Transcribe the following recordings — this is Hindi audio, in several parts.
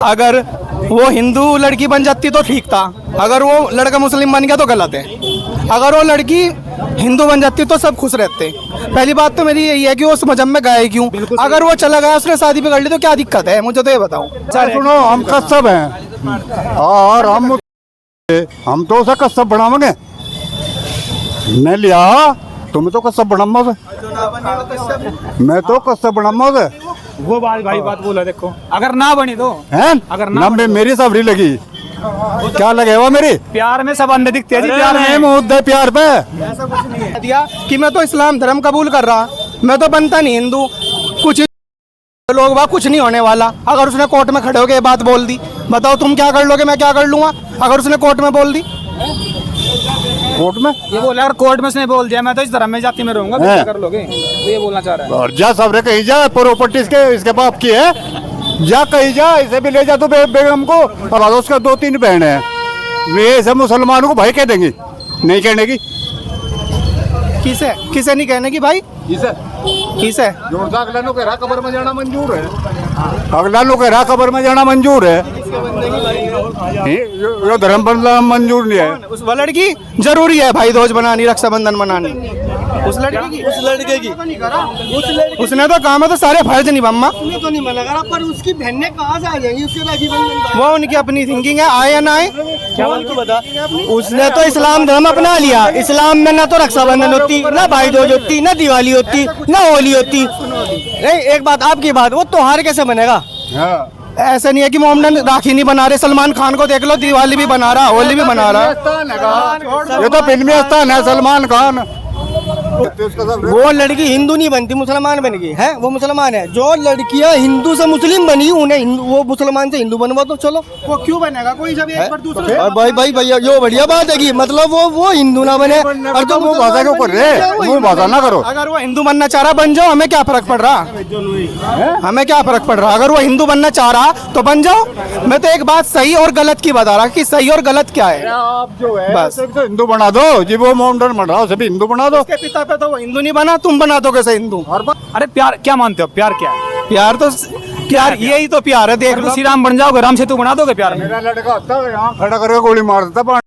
अगर वो हिंदू लड़की बन जाती तो ठीक था, अगर वो लड़का मुस्लिम बन गया तो गलत है। अगर वो लड़की हिंदू बन जाती तो सब खुश रहते। पहली बात तो मेरी यही है कि वो उस मजहब में गए क्यों? अगर वो चला गया, उसने शादी भी कर ली तो क्या दिक्कत है? मुझे तो ये बताओ। सुनो, हम कस्सब हैं और हम तो उसे कस्सब बनावेंगे। मैं लिया तुम्हें तो कस्सब बनाऊंगा, मैं तो कस्सब बनाऊंगा। वो भाई बात बोला, देखो अगर ना बनी तो हैं, अगर ना मेरी सबरी लगी, क्या लगेगा मेरी? प्यार में सब अंधे दिखते हैं जी, प्यार नहीं में मुद्दे प्यार पे दिया कि मैं तो इस्लाम धर्म कबूल कर रहा, मैं तो बनता नहीं हिंदू। कुछ लोग वहाँ कुछ नहीं होने वाला। अगर उसने कोर्ट में खड़े होकर ये बात बोल दी, बताओ तुम क्या कर लोगे, मैं क्या कर लूंगा? अगर उसने कोर्ट में बोल दी, कोर्ट में ये बोला, अगर कोर्ट में उसने बोल दिया मैं तो इस धर्म में जाति में रहूंगा, क्या कर लोगे? तो ये बोलना चाह रहा है। और जा सबरे कहीं जा, प्रॉपर्टी इसके बाप की है, जा कहीं जा, इसे भी ले जा तो बेगम को। और उसका 2-3 बहन है, वे सब मुसलमानों को भाई कह देंगी, नहीं कहने की। किसे किसे नहीं कहने की भाई? किसे अगला लोग कब्र में जाना मंजूर है, अगला लोग कब्र में जाना मंजूर है, यो धर्म बदला मंजूर नहीं है। उस लड़की जरूरी है भाई दोज बनानी, रक्षाबंधन मनानी। उस लड़के की उसने तो काम है तो सारे फर्ज नहीं बम्मा, तो नहीं मना करा, पर उसकी बहनें कहाँ से आ जाएंगी उसके राखी बंधन? वो उनकी अपनी थिंकिंग है, आए या ना आए। क्या तो बता, उसने तो इस्लाम धर्म अपना लिया। इस्लाम में ना तो रक्षाबंधन होती, ना भाई दूज होती, ना दिवाली होती, ना होली होती। नहीं, एक बात आपकी बात, वो त्योहार कैसे बनेगा? ऐसे नहीं है कि मोहम्मद राखी नहीं बना रहे, सलमान खान को देख लो, दिवाली भी बना रहा, होली भी बना रहा। ये तो फिल्मी स्थान है, सलमान खान। वो लड़की हिंदू नहीं बनती, मुसलमान बन गई है, वो मुसलमान है। जो लड़कियां हिंदू से मुस्लिम बनी, उन्हें वो मुसलमान से हिंदू बनवा तो चलो। वो क्यों बनेगा कोई जब एक बार दूसरे? और भाई भैया यो बढ़िया बात है कि मतलब वो हिंदू ना बने और जो मुंह भाषा के ऊपर रे, मुंह भाषा ना करो। अगर वो हिंदू बनना चाह रहा बन जाओ, हमें क्या फर्क पड़ रहा? हमें क्या फर्क पड़ रहा? अगर वो हिंदू बनना चाह रहा तो बन जाओ। मैं तो एक बात सही और गलत की बता रहा कि सही और गलत क्या है। आप जो है बस हिंदू बना दो जी, वो मोहम्मद बन रहा, उसे भी हिंदू बना दो। पिता पे तो वो हिंदू नहीं बना, तुम बना दो कैसे हिंदू? अरे प्यार क्या मानते हो? प्यार क्या है? प्यार तो प्यार यही तो प्यार है। देख लो, श्री राम बन जाओगे, राम सेतु बना दोगे प्यार में? मेरा लड़का होता है यहाँ खड़ा करके गोली मार देता।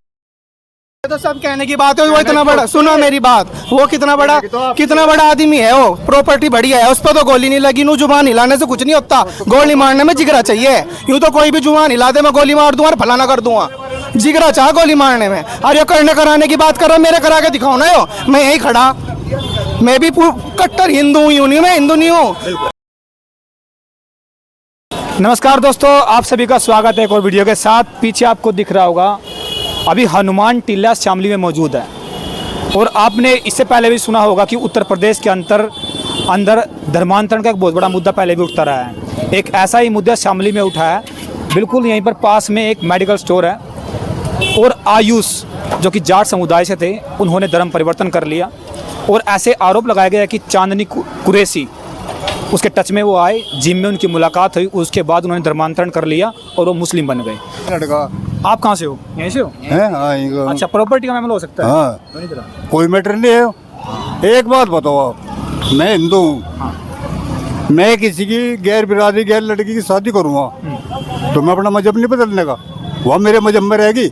तो सब कहने की बात है, वो इतना बड़ा, सुनो मेरी बात, वो कितना बड़ा आदमी है, वो प्रॉपर्टी बढ़िया है, उस पर तो गोली नहीं लगी। नू जुबान हिलाने से कुछ नहीं होता, गोली मारने में जिगरा चाहिए। यूं तो कोई भी जुबान हिला दे, मैं गोली मार दूंगा और फलाना कर दूंगा। जिगरा चाह गोली मारने में। और ये करने कराने की बात कर रहा, मेरे करा के दिखाओ ना। यो मैं यही खड़ा, मैं भी कट्टर हिंदू हूँ, नहीं मैं हिंदू नहीं हूँ। नमस्कार दोस्तों, आप सभी का स्वागत है एक और वीडियो के साथ। पीछे आपको दिख रहा होगा अभी हनुमान टीला शामली में मौजूद है। और आपने इससे पहले भी सुना होगा कि उत्तर प्रदेश के अंदर धर्मांतरण का एक बहुत बड़ा मुद्दा पहले भी उठता रहा है। एक ऐसा ही मुद्दा शामली में उठा है। बिल्कुल यहीं पर पास में एक मेडिकल स्टोर है और आयुष जो कि जाट समुदाय से थे, उन्होंने धर्म परिवर्तन कर लिया। और ऐसे आरोप लगाया गया कि चांदनी कुरैशी उसके टच में वो आए, जिम में उनकी मुलाकात हुई, उसके बाद उन्होंने धर्मांतरण कर लिया और वो मुस्लिम बन गए। लड़का आप कहाँ से हो? यहीं से हो? अच्छा, प्रॉपर्टी का मामला हो सकता है। हाँ, कोई मैटर नहीं है। एक बात बताओ आप, मैं हिंदू हूँ, मैं किसी की गैर बिरादरी गैर लड़की की शादी करूँगा तो मैं अपना मजहब नहीं बदलने का, वह मेरे मजहब में रहेगी।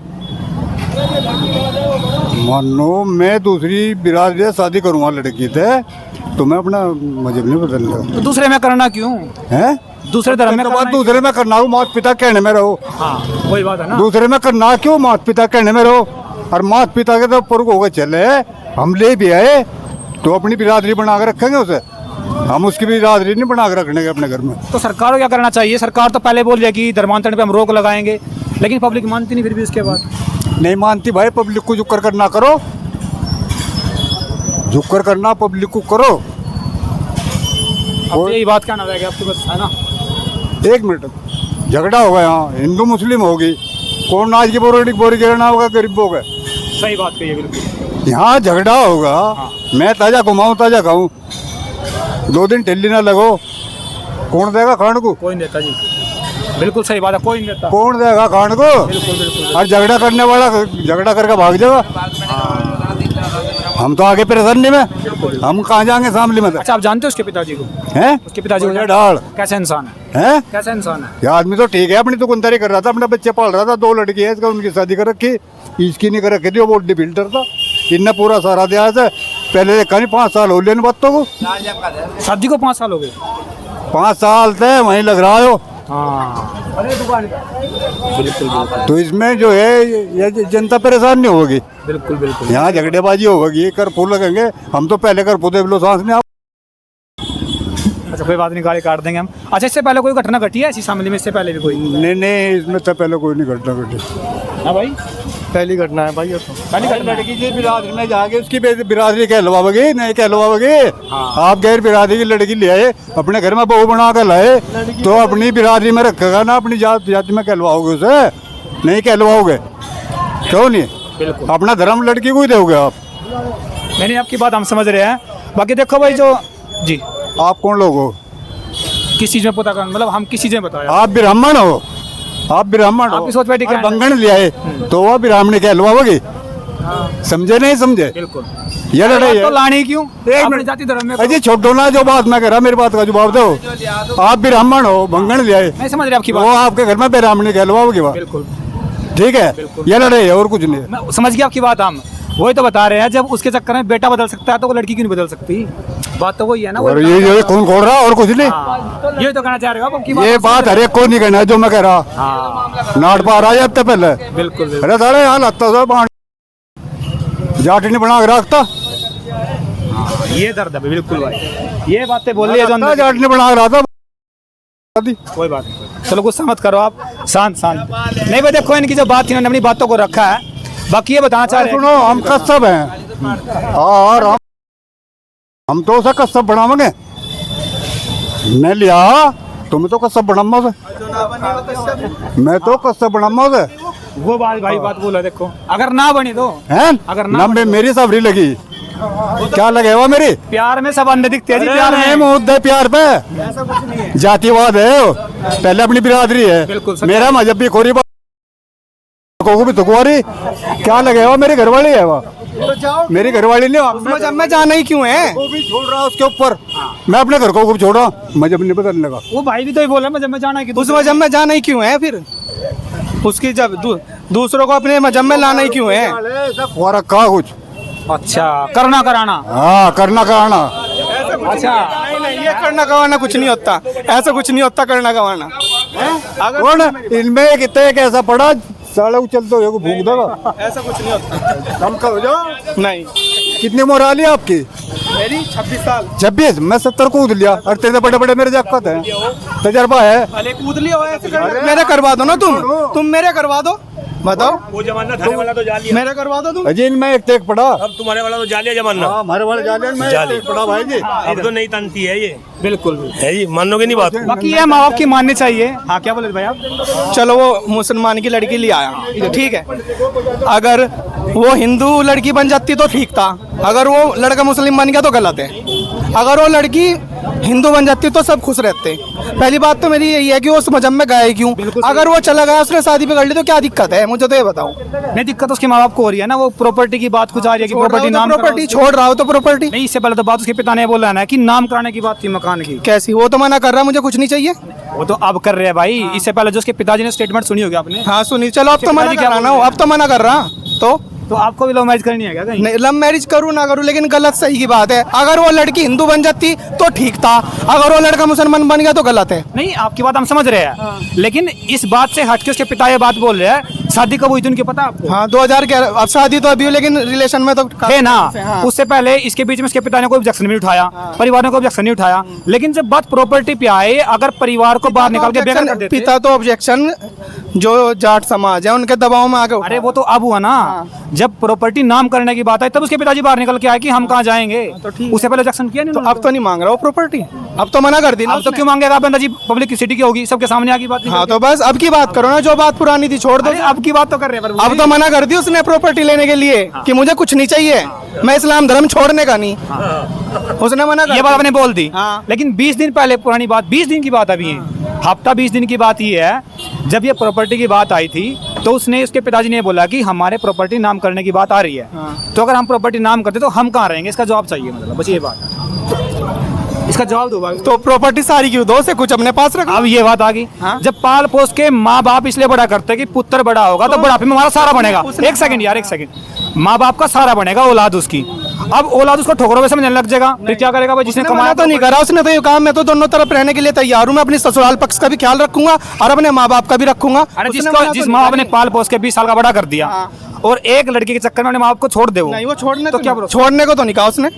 मानो मैं दूसरी बिरादरी से शादी करूँगा लड़की से तो मैं अपना मजहब नहीं बदलने का। तो दूसरे में करना क्यों है? दूसरे धर्म में करना, दूसरे में करना हो, माता पिता कहने में रहो। हाँ, वही बात है ना। दूसरे में करना क्यों, माता पिता कहने में रहो। और माता पिता के तो पुरख होकर चले, हम ले भी आए तो अपनी बिरादरी बना के रखेंगे उसे, हम उसकी बिरादरी नहीं बना के रखने के अपने घर में। तो सरकार को क्या करना चाहिए? सरकार तो पहले बोल दिया कि धर्मांतरण पे हम रोक लगाएंगे, लेकिन पब्लिक मानती नहीं फिर भी उसके बाद। नहीं मानती भाई, पब्लिक को झुक कर ना करो, झुक कर करना पब्लिक को करो। यही बात कहना रहेगा आपके बस, है ना? एक मिनट, झगड़ा होगा यहाँ, हिंदू मुस्लिम होगी, कौन नाच की बोरी गिरना होगा, गरीब हो गए। सही बात कही है बिल्कुल। यहाँ झगड़ा होगा। मैं ताजा घुमाऊँ ताजा खाऊँ, 2 दिन ठेली ना लगो, कौन देगा खाने को? कोई नहीं देता जी, बिल्कुल सही बात है, कोई नहीं देता। कौन देगा खाने को? बिल्कुल बिल्कुल। और झगड़ा करने वाला झगड़ा करके भाग जाएगा। हम तो आगे परेशानी में, हम कहाँ जाएंगे शामली में? अच्छा, आप जानते हो उसके पिताजी को? हैं? उसके पिताजी को डाल कैसा इंसान है? हैं? कैसा इंसान है? ये आदमी तो ठीक है, अपनी दुकानदारी कर रहा था, अपने बच्चे पाल रहा था, 2 लड़की है, इसका उनकी शादी कर रखी, इसकी नहीं कर रखी थी, वो बॉडी बिल्डर था, इनने पूरा सारा दिया था। पहले देखा नहीं, 5 साल हो गए इन बातों को, शादी को 5 साल हो गए। 5 साल थे वहीं लग रहा हो। हाँ, तो इसमें जो है ये जनता परेशान नहीं होगी, बिल्कुल बिल्कुल। यहाँ झगड़ेबाजी होगी, कर्फ्यू लगेंगे, हम तो पहले कर्फ्यू दे लो सांस में। अच्छा, कोई बात नहीं, गाड़ी काट देंगे हम। अच्छा, इससे पहले कोई घटना घटी है ऐसी शामली में? इससे पहले भी कोई? नहीं, इसमें तो पहले कोई नहीं घटना घटी। हाँ भाई, पहली घटना है भाई। पहली घटना लड़की की बिरादरी में जाके उसकी बिरादरी कहलवाओगे, नहीं कहलवाओगे? आप गैर बिरादरी की लड़की ले आए, अपने घर में बहू बना कर लाए, तो अपनी बिरादरी में रखेगा ना, अपनी जाति में कहलवाओगे उसे? नहीं कहलवाओगे, क्यों नहीं? बिल्कुल। अपना धर्म लड़की को ही दोगे आप? नहीं, आपकी बात हम समझ रहे हैं। बाकी देखो भाई, जो जी, आप कौन लोग हो? किस चीज़ में पता कर, मतलब हम किस चीज़ में बताया? आप ब्राह्मण हो, आप ब्राह्मण हो, आपकी सोच पे ठीक है। बंगन ले आए तो वो ब्राह्मणी कहलवाओगे? समझे नहीं समझे? बिल्कुल। ये लड़ाई तो है। लानी क्यों? एक अपनी मिनट। जाति धर्म में अजी छोड़ो ना, जो बात मैं कह रहा, मेरी बात का जवाब दो। आप ब्राह्मण हो, बंगन ले आए, नहीं समझ रहे आपकी वो बात। आपके घर में ब्राह्मणी कहलवाओगे? वहाँ बिल्कुल ठीक है, ये लड़ाई है और कुछ नहीं है। मैं समझ गया आपकी बात। हम वही तो बता रहे हैं, जब उसके चक्कर में बेटा बदल सकता है तो वो लड़की क्यों नहीं बदल सकती? बात तो वही है ना। और ये खून खोल रहा और कुछ नहीं। हाँ, ये तो कहना चाह रहे हो आप आपकी ये बात हर एक को नहीं कहना है जो मैं कह रहा। हाँ, नाट पा रहा है अब तो पहले। बिल्कुल अरे सारे यहाँ लगता था जाट नहीं बना के रखता, ये दर्द है बिल्कुल भाई। ये बातें बोल रही है जो अंदर। जाट नहीं बना के रहा था। कोई बात नहीं, चलो गुस्सा मत करो आप, शांत शांत। नहीं भाई, देखो इनकी जो बात थी, इन्होंने अपनी बातों को रखा है। बाकी ये बताना चाह रहे हैं, सुनो, हम कस्सब हैं और हम तो उसे कस्सब बनावेंगे। मैं लिया तुम्हें तो कस्सब बनाऊंगा उसे, मैं तो कस्सब बनाऊंगा उसे। वो बात भाई बात बोला, देखो अगर ना बनी तो हैं? अगर ना ना मेरी सबरी लगी, क्या लगेगा मेरी? प्यार में सब अंडे दिखते हैं जी, प्यार प्यार है, में। मुद्दे प्यार पे जातिवाद है वो। पहले अपनी बिरादरी बिल्कुल है, सच। मेरा मजहब भी खोरी को भी तुकवारी, क्या लगेगा? मेरी घरवाली है वो, मेरी घरवाली नहीं। मजहब में जाना ही क्यों है? वो भी छोड़ रहा उसके ऊपर, मैं अपने घर को छोड़ रहा, मजहब नहीं बदलने का। वो भाई भी तो ही बोला मजहब में जाना है कि उस मजहब में जाना ही क्यों है फिर? उसकी जब दूसरों को अपने मजहब में लाना ही क्यों है? हुआ रखा कुछ। अच्छा, करना कराना। हाँ, करना कराना। अच्छा, नहीं, ये करना गवाना कुछ नहीं होता, ऐसा कुछ नहीं होता करना गवाना। कौन इनमें कितने कैसा पड़ा साले उछलते हुए को भूख देगा? ऐसा कुछ नहीं होता। कम कर जाओ। नहीं, कितनी उम्र आ ली आपकी? मेरी 26 साल। 26? मैं 70 कूद लिया, और तेरे बड़े बड़े मेरे जाकत है, तजर्बा है। अरे कूद लिया हो ऐसे मेरे करवा दो ना, तुम मेरे करवा दो, बताओ। वो जमाना थाने वाला तो जाली है, मेरे करवा दो तुम। अजी इनमें एक तेक पड़ा। अब तुम्हारे वाला तो जालिया जमाना। हाँ, हमारे वाले जाले में जाली। एक पड़ा भाई जी। अब तो नहीं तनती है ये, बिल्कुल। है जी, मानोगे नहीं बात। बाकी ये माँ बाप की माननी चाहिए। हाँ, क्या बोले भाई आप? चलो वो मुसलमान की लड़की ले आया, ठीक है। अगर वो हिंदू लड़की बन जाती तो ठीक था, अगर वो लड़का मुस्लिम बन गया तो गलत है। अगर वो लड़की हिंदू बन जाती तो सब खुश रहते। पहली बात तो मेरी यही है कि वो उस मजहब में गए क्यों? अगर वो चला गया, उसने शादी पे कर ली तो क्या दिक्कत है? मुझे तो ये बताओ। नहीं, दिक्कत उसके माँ बाप को हो रही है ना, वो प्रॉपर्टी की बात कुछ आ रही है कि प्रॉपर्टी नाम प्रॉपर्टी छोड़ रहा हो तो प्रॉपर्टी नहीं। इससे पहले तो बात उसके पिता ने बोला है ना कि नाम कराने की बात थी मकान की। कैसी? वो तो मना कर रहा, मुझे कुछ नहीं चाहिए। वो तो अब कर रहे हैं भाई। इससे पहले जो उसके पिताजी ने स्टेटमेंट सुनी होगी आपने। हाँ सुनी, चलो अब तो मना कर रहा ना, अब तो मना कर रहा। तो आपको भी लव मैरिज करनी है क्या कहीं? नहीं, लव मैरिज करूँ ना करूँ, लेकिन गलत सही की बात है। अगर वो लड़की हिंदू बन जाती तो ठीक था, अगर वो लड़का मुसलमान बन गया तो गलत है। नहीं, आपकी बात हम समझ रहे हैं, लेकिन इस बात से हटके उसके पिता ये बात बोल रहे हैं। शादी कब हुई थी उनकी पता आपको? हाँ 2011। अब शादी तो अभी हुई, लेकिन रिलेशन में तो है ना। हाँ। उससे पहले इसके बीच में इसके पिता ने कोई ऑब्जेक्शन नहीं उठाया, परिवार ने कोई ऑब्जेक्शन नहीं उठाया। लेकिन जब बात प्रॉपर्टी पे आए, अगर परिवार को बाहर निकाल के बेकार कर देते। पिता तो ऑब्जेक्शन, जो जाट समाज है उनके दबाव में आगे। अरे वो तो अब हुआ ना, जब प्रॉपर्टी नाम करने की बात आई तब उसके पिताजी बाहर निकल के आए कि हम कहाँ जाएंगे। उससे पहले ऑब्जेक्शन किया नहीं तो उन्होंने। अब तो नहीं मांग रहा वो प्रॉपर्टी, अब तो मना कर दी ना अब तो उसने। क्यों मांगेगा? आप जी पब्लिक सिटी की होगी, सबके सामने आगे बात नहीं हाँ करते। तो बस अब की बात करो ना, जो बात पुरानी थी छोड़ दो। अरे अब की बात तो कर रहे हैं। अब तो मना कर दी उसने प्रॉपर्टी लेने के लिए कि मुझे कुछ नहीं चाहिए, मैं इस्लाम धर्म छोड़ने का नहीं। उसने मना कर ये बात आपने बोल दी। हाँ। लेकिन 20 दिन पहले पुरानी बात, 20 दिन की बात अभी है, हफ्ता 20 दिन की बात ही है जब ये प्रॉपर्टी की बात आई थी तो उसने उसके पिताजी ने बोला कि हमारे प्रॉपर्टी नाम करने की बात आ रही है, तो अगर हम प्रॉपर्टी नाम करते तो हम कहाँ रहेंगे, इसका जवाब चाहिए, मतलब बस ये बात है, इसका जवाब दो भाई। तो प्रॉपर्टी सारी क्यों दो, से कुछ अपने पास रखो। अब ये बात आ गई, जब पाल पोस के माँ बाप इसलिए बड़ा करते हैं कि पुत्र बड़ा होगा तो बुढ़ापे में हमारा सारा बनेगा। एक सेकंड यार, एक सेकंड, माँ बाप का सारा बनेगा, औलाद उसकी। अब औलाद उसको ठोकरों में समझने लग जाएगा, फिर क्या करेगा भाई? जिसने कमाया तो नहीं करा उसने, तो ये काम मैं तो दोनों तरफ रहने के लिए तैयार हूँ। मैं अपनी ससुराल पक्ष का भी ख्याल रखूंगा और अपने माँ बाप का भी रखूंगा। अरे उसने जिसको मना जिस तो माँ नहीं बाप ने पाल पोस के 20 साल का बड़ा कर दिया और एक लड़की के चक्कर में अपने माँ बाप को छोड़ दे, नहीं वो छोड़ने तो तो क्या क्या छोड़ने को तो नहीं कहा उसने।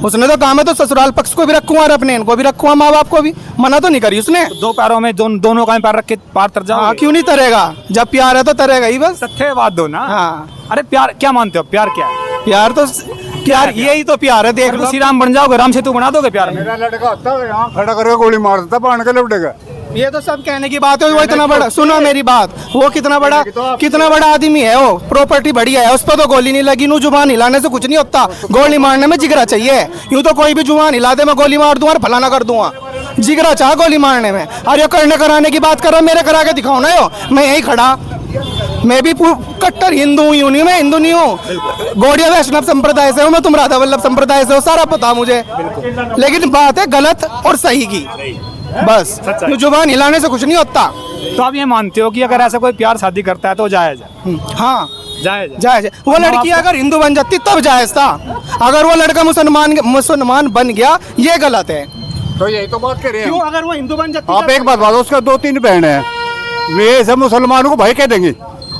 उसने तो काम है तो ससुराल पक्ष को भी रखूंगा और अपने इनको भी रखूंगा, माँ बाप को भी। मना तो नहीं करी उसने। दो पैरों में दोनों का पैर रख के पार तर जाओ। हाँ, क्यों नहीं तरेगा? जब प्यार है तो तरेगा ही बस। सत्य बात दो ना। हाँ, अरे प्यार क्या मानते हो? प्यार क्या है? प्यार तो प्यार यही तो प्यार है। देख लो, श्री राम बन जाओगे, राम सेतु बना दोगे प्यार में। मेरा लड़का होता है यहाँ खड़ा करके गोली मार देता, बांध के लपटेगा। ये तो सब कहने की बात है। वो इतना बड़ा, सुनो मेरी बात, वो कितना बड़ा आदमी है, वो प्रॉपर्टी बढ़िया है, उस पर तो गोली नहीं लगी। नू जुबान हिलाने से कुछ नहीं होता, गोली मारने में जिगरा चाहिए। यूं तो कोई भी जुबान हिला दे, मैं गोली मार दूंगा और फलाना कर दूंगा। जिगरा चाह गोली मारने में। और ये करने कराने की बात कर रहा, मेरे करा के दिखाओ ना। यो मैं यही खड़ा, मैं भी कट्टर हिंदू हूँ। यूं नहीं, मैं हिंदू नहीं हूँ, गौड़िया वैष्णव संप्रदाय से हूँ मैं, तुम राधा वल्लभ संप्रदाय से हो, सारा पता मुझे। लेकिन बात है गलत और सही की, बस। तो जुबान हिलाने से कुछ नहीं होता। तो आप ये मानते हो कि अगर ऐसा कोई प्यार शादी करता है तो जायज है? हाँ जायज है। जायज है। वो लड़की अगर हिंदू बन जाती तब जायज था। अगर वो लड़का मुसलमान बन गया, ये गलत है। तो यही तो बात कर रहे क्यों? हैं। अगर वो हिंदू बन जाती, आप एक बात बताओ, उसका 2-3 बहन है, वे सब मुसलमानों को भाई कह देंगे?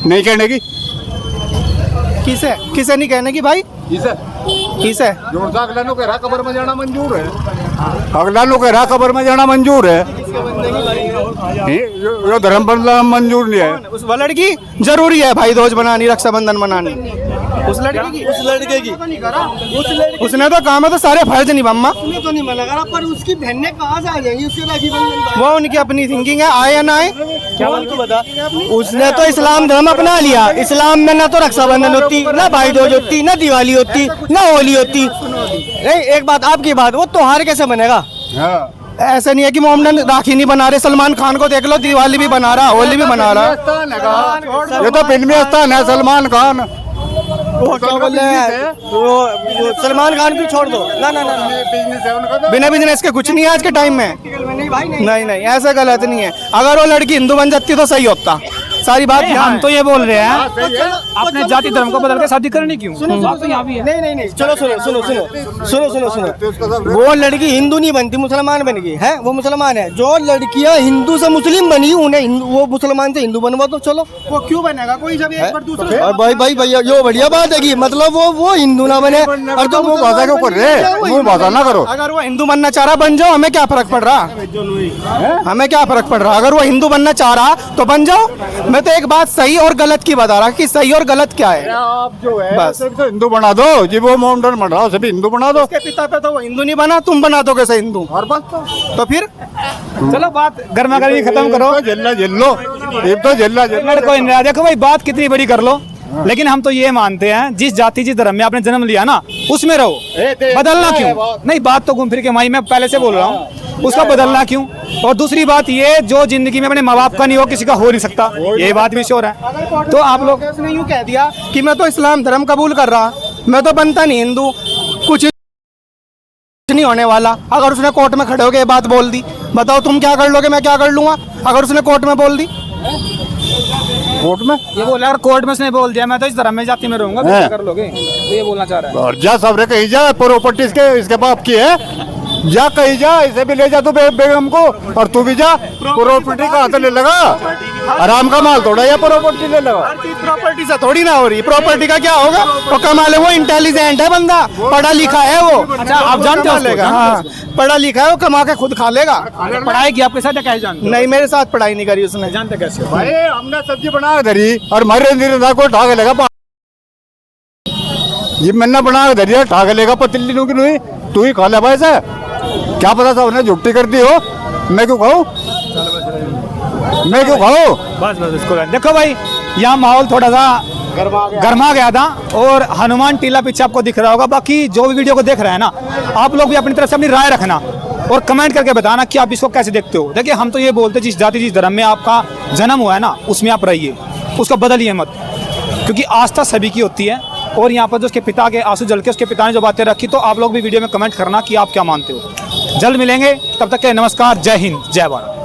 नहीं कहने की। किसे किसे नहीं कहने की भाई? किसे? अगला नो कह रहा कब्र में जाना मंजूर है, अगला नो कह रहा कब्र में जाना मंजूर है, ये धर्म बदलना मंजूर नहीं है। उस वो लड़की जरूरी है भाई दोज बनानी, रक्षाबंधन मनानी। उस लड़के की उसने तो काम है तो सारे फर्ज निभामा। उसने तो नहीं मना करा, पर उसकी बहनें कहाँ से आ जाएंगी उसके राखी बंधन? वो उनकी अपनी थिंकिंग है, आए या ना आए। क्या उनको बता, उसने तो इस्लाम धर्म अपना लिया। इस्लाम में ना तो रक्षाबंधन होती, ना भाई दूज होती, ना दिवाली होती, ना होली होती। नहीं, एक बात आपकी बात, वो त्योहार कैसे बनेगा? हाँ। ऐसे नहीं है कि मोहम्मद राखी नहीं बना रहे, सलमान खान को देख लो, दिवाली भी बना रहा, होली भी बना रहा। ये तो फिल्मी स्थान है, सलमान खान। वो क्या बोल रहे हैं, वो सलमान खान भी छोड़ दो। ना ना ना, बिना बिजनेस के कुछ नहीं है आज के टाइम में। नहीं भाई नहीं। नहीं नहीं, ऐसा गलत नहीं है। अगर वो लड़की हिंदू बन जाती तो सही होता। सारी बात हम तो ये बोल रहे हैं अपने जाति धर्म को बदल के शादी करनी क्यों? बात तो यहाँ भी है। नहीं नहीं नहीं, चलो सुनो सुनो सुनो सुनो सुनो सुनो, वो लड़की हिंदू नहीं बनती, मुसलमान बन गई है। वो मुसलमान है। जो लड़कियां हिंदू से मुस्लिम बनी, उन्हें वो मुसलमान से हिंदू बनवा दो। चलो, वो क्यों बनेगा कोई जब एक बार दूसरे? और भाई भाई भैया, यो बढ़िया बात है कि मतलब वो हिंदू ना बने और तुम मुंह भाषा क्यों कर रहे? मुंह भाषा ना करो। अगर वो हिंदू बनना चाह रहा, बन जाओ, हमें क्या फर्क पड़ रहा? हमें क्या फर्क पड़ रहा? अगर वो हिंदू बनना चाह रहा तो बन जाओ। मैं तो एक बात सही और गलत की बता रहा कि सही और गलत क्या है। आप जो है बस। सिर्फ हिंदू बना दो जी, वो मोहम्मदन बन रहा हो, सभी हिंदू बना दो। उसके पिता पे तो वो हिंदू नहीं बना, तुम बना दो कैसे हिंदू? और बस तो फिर चलो बात गर्मा गर्मी खत्म करो। जल्ला जल्लो, एक तो जल्ला कोई नहीं, देखो भाई बात कितनी बड़ी कर लो, लेकिन हम तो ये मानते हैं जिस जाति जिस धर्म में आपने जन्म लिया ना, उसमें रहो। बदलना क्यों? नहीं, बात तो घूम फिर के माई मैं पहले से बोल रहा हूँ, उसका बदलना क्यों? और दूसरी बात ये, जो जिंदगी में अपने माँ बाप का नहीं हो, किसी का हो नहीं सकता, ये बात भी श्योर है। तो आप लोग उसने यूं कह दिया कि मैं तो इस्लाम धर्म कबूल कर रहा, मैं तो बनता नहीं हिंदू, कुछ नहीं होने वाला। अगर उसने कोर्ट में खड़े होकर ये बात बोल दी, बताओ तुम क्या कर लोगे, मैं क्या कर लूंगा? अगर उसने कोर्ट में बोल दी, कोर्ट में ये बोला, अगर कोर्ट में उसने बोल दिया मैं तो इस धर्म में जाति में रहूंगा, तो क्या कर लोगे? तो ये बोलना चाह रहा है। और जा सब रे, कहीं जा, प्रॉपर्टी इसके बाप की है, जा कहीं जा, इसे भी ले जा तू बेगम को, और तू भी जा। प्रॉपर्टी कहाँ से ले लगा? आराम का माल थोड़ा, या प्रॉपर्टी ले लगा। हर चीज प्रॉपर्टी से थोड़ी ना हो रही। प्रॉपर्टी का क्या होगा? वो कमा ले, वो इंटेलिजेंट है बंदा, पढ़ा लिखा है वो। अच्छा, आप जानते हो उसको? हाँ, पढ़ा लिखा है वो, कमा के खुद खा लेगा। पढ़ाई की आपके साथ क्या जानते? नहीं, मेरे साथ पढ़ाई नहीं करी उसने। जानते कैसे हो? भाई हमने सब्जी बना के धरी और मरे नहीं को ठाके लेगा, ये मैंने बना के धरी ठाके लेगा, पतली नु की नुई, तू ही खा ले भाई से। क्या पता था उन्हें झुट्टी कर दी हो, मैं क्यों खाऊं? मैं क्यों खाऊं? बस बस इसको देखो भाई, यहाँ माहौल थोड़ा सा गर्मा गया था और हनुमान टीला पीछे आपको दिख रहा होगा। बाकी जो भी वीडियो को देख रहे हैं ना, आप लोग भी अपनी तरफ से अपनी राय रखना। और कमेंट करके बताना कि आप इसको कैसे देखते हो। देखिए हम तो ये बोलते जिस जाति जिस धर्म में आपका जन्म हुआ है ना उसमें आप रहिए, उसका बदलिए मत, क्योंकि आस्था सभी की होती है। और यहाँ पर जो उसके पिता के आंसू जल के उसके पिता ने जो बातें रखी, तो आप लोग भी वीडियो में कमेंट करना कि आप क्या मानते हो। जल्द मिलेंगे, तब तक के नमस्कार, जय हिंद, जय भारत।